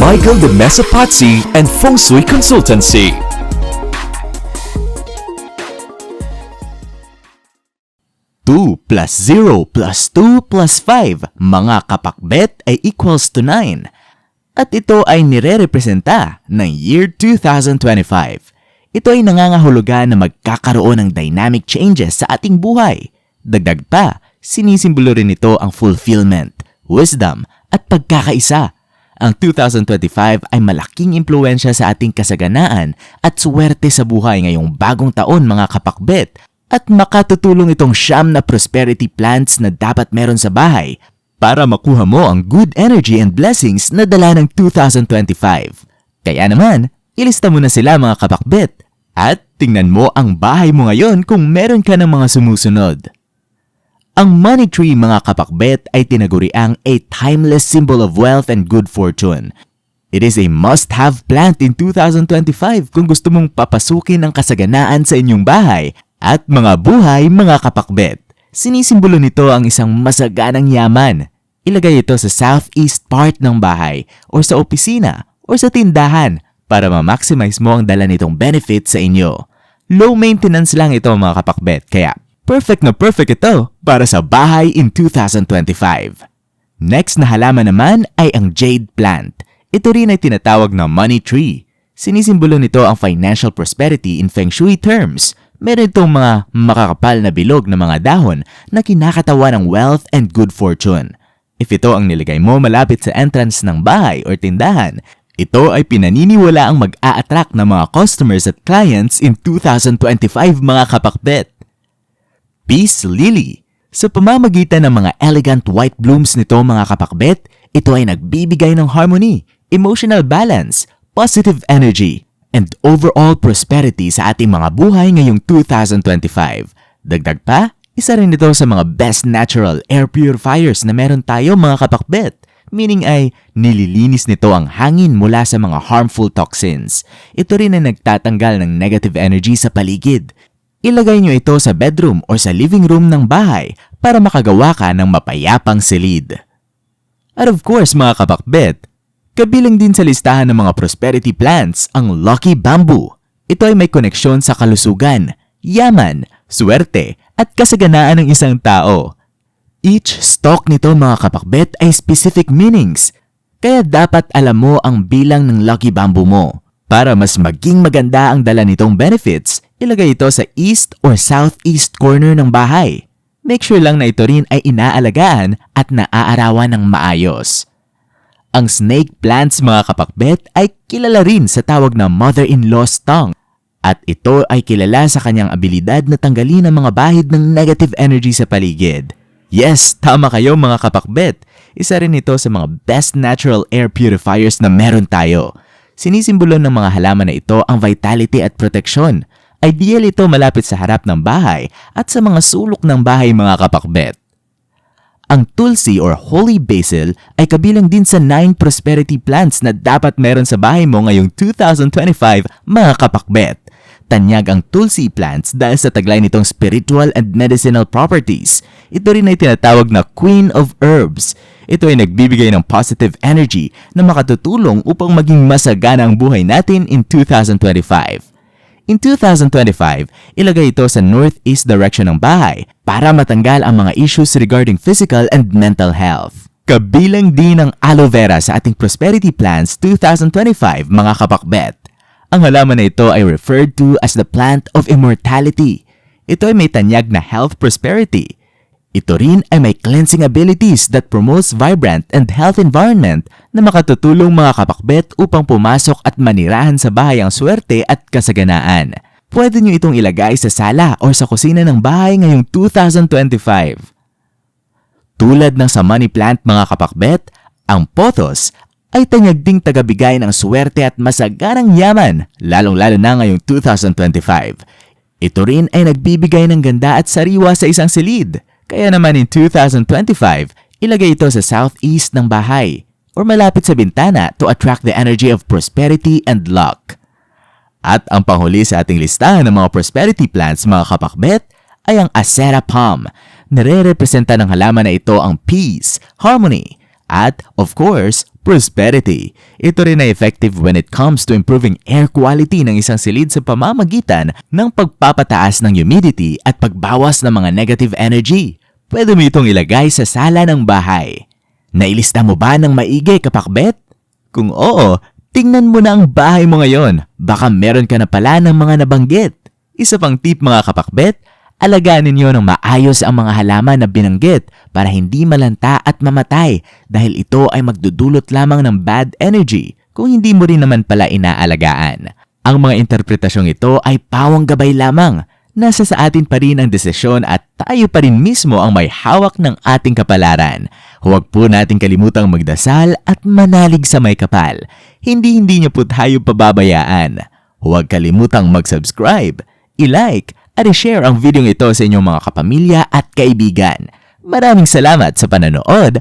Michael de Mesa Patsi and Feng Shui Consultancy. Two plus 0 plus 2 plus 5, mga kapakbet ay equals to 9. At ito ay nire-representa ng year 2025. Ito ay nangangahulugan na magkakaroon ng dynamic changes sa ating buhay. Dagdag pa, sinisimbolo rin ito ang fulfillment, wisdom at pagkakaisa. Ang 2025 ay malaking impluwensya sa ating kasaganaan at swerte sa buhay ngayong bagong taon, mga kapakbet. At makatutulong itong 9 na prosperity plants na dapat meron sa bahay para makuha mo ang good energy and blessings na dala ng 2025. Kaya naman, ilista mo na sila, mga kapakbet. At tingnan mo ang bahay mo ngayon kung meron ka ng mga sumusunod. Ang money tree, mga kapakbet, ay tinaguriang a timeless symbol of wealth and good fortune. It is a must-have plant in 2025 kung gusto mong papasukin ang kasaganaan sa inyong bahay at mga buhay, mga kapakbet. Sinisimbolo nito ang isang masaganang yaman. Ilagay ito sa southeast part ng bahay o sa opisina o sa tindahan para ma-maximize mo ang dala nitong benefit sa inyo. Low maintenance lang ito, mga kapakbet, kaya perfect na perfect ito para sa bahay in 2025. Next na halaman naman ay ang jade plant. Ito rin ay tinatawag na money tree. Sinisimbolo nito ang financial prosperity in Feng Shui terms. Meron itong mga makakapal na bilog na mga dahon na kinakatawan ng wealth and good fortune. If ito ang nilagay mo malapit sa entrance ng bahay o tindahan, ito ay pinaniniwala ang mag-a-attract ng mga customers at clients in 2025, mga kapakbet. Peace lily. Sa pamamagitan ng mga elegant white blooms nito, mga kapakbet, ito ay nagbibigay ng harmony, emotional balance, positive energy, and overall prosperity sa ating mga buhay ngayong 2025. Dagdag pa, isa rin ito sa mga best natural air purifiers na meron tayo, mga kapakbet. Meaning ay nililinis nito ang hangin mula sa mga harmful toxins. Ito rin ay nagtatanggal ng negative energy sa paligid. Ilagay nyo ito sa bedroom o sa living room ng bahay para makagawa ka ng mapayapang silid. At of course, mga kapakbet, kabilang din sa listahan ng mga prosperity plants ang lucky bamboo. Ito ay may koneksyon sa kalusugan, yaman, swerte at kasaganaan ng isang tao. Each stalk nito, mga kapakbet, ay specific meanings. Kaya dapat alam mo ang bilang ng lucky bamboo mo. Para mas maging maganda ang dala nitong benefits, ilagay ito sa east or southeast corner ng bahay. Make sure lang na ito rin ay inaalagaan at naaarawan ng maayos. Ang snake plants, mga kapakbet, ay kilala rin sa tawag na mother-in-law's tongue. At ito ay kilala sa kanyang abilidad na tanggalin ang mga bahid ng negative energy sa paligid. Yes, tama kayo, mga kapakbet. Isa rin ito sa mga best natural air purifiers na meron tayo. Sinisimbolo ng mga halaman na ito ang vitality at proteksyon. Ideal ito malapit sa harap ng bahay at sa mga sulok ng bahay, mga kapakbet. Ang tulsi or holy basil ay kabilang din sa 9 prosperity plants na dapat meron sa bahay mo ngayong 2025, mga kapakbet. Tanyag ang tulsi plants dahil sa taglay nitong spiritual and medicinal properties. Ito rin ay tinatawag na Queen of Herbs. Ito ay nagbibigay ng positive energy na makatutulong upang maging masagana ang buhay natin in 2025. In 2025, ilagay ito sa northeast direction ng bahay para matanggal ang mga issues regarding physical and mental health. Kabilang din ang aloe vera sa ating prosperity plants 2025, mga kapakbet. Ang halaman na ito ay referred to as the plant of immortality. Ito ay may tanyag na health prosperity. Ito rin ay may cleansing abilities that promotes vibrant and health environment na makatutulong, mga kapakbet, upang pumasok at manirahan sa bahay ang swerte at kasaganaan. Pwede nyo itong ilagay sa sala o sa kusina ng bahay ngayong 2025. Tulad ng sa money plant, mga kapakbet, ang pothos ay tanyag ding tagabigay ng swerte at masaganang yaman, lalong-lalo na ngayong 2025. Ito rin ay nagbibigay ng ganda at sariwa sa isang silid. Kaya naman in 2025, ilagay ito sa southeast ng bahay or malapit sa bintana to attract the energy of prosperity and luck. At ang panghuli sa ating listahan ng mga prosperity plants, mga kapakbet, ay ang Acera palm. Nare-representa ng halaman na ito ang peace, harmony, At, of course, prosperity. Ito rin ay effective when it comes to improving air quality ng isang silid sa pamamagitan ng pagpapataas ng humidity at pagbawas ng mga negative energy. Pwede mo itong ilagay sa sala ng bahay. Nailista mo ba ng maigi, kapakbet? Kung oo, tingnan mo na ang bahay mo ngayon. Baka meron ka na pala ng mga nabanggit. Isa pang tip mga kapakbet, alagaan ninyo ng maayos ang mga halaman na binanggit para hindi malanta at mamatay dahil ito ay magdudulot lamang ng bad energy kung hindi mo rin naman pala inaalagaan. Ang mga interpretasyong ito ay pawang gabay lamang. Nasa sa atin pa rin ang desisyon at tayo pa rin mismo ang may hawak ng ating kapalaran. Huwag po nating kalimutang magdasal at manalig sa may kapal. Hindi niyo po tayo pababayaan. Huwag kalimutang mag-subscribe, i-like, at i-share ang video ito sa inyong mga kapamilya at kaibigan. Maraming salamat sa panonood.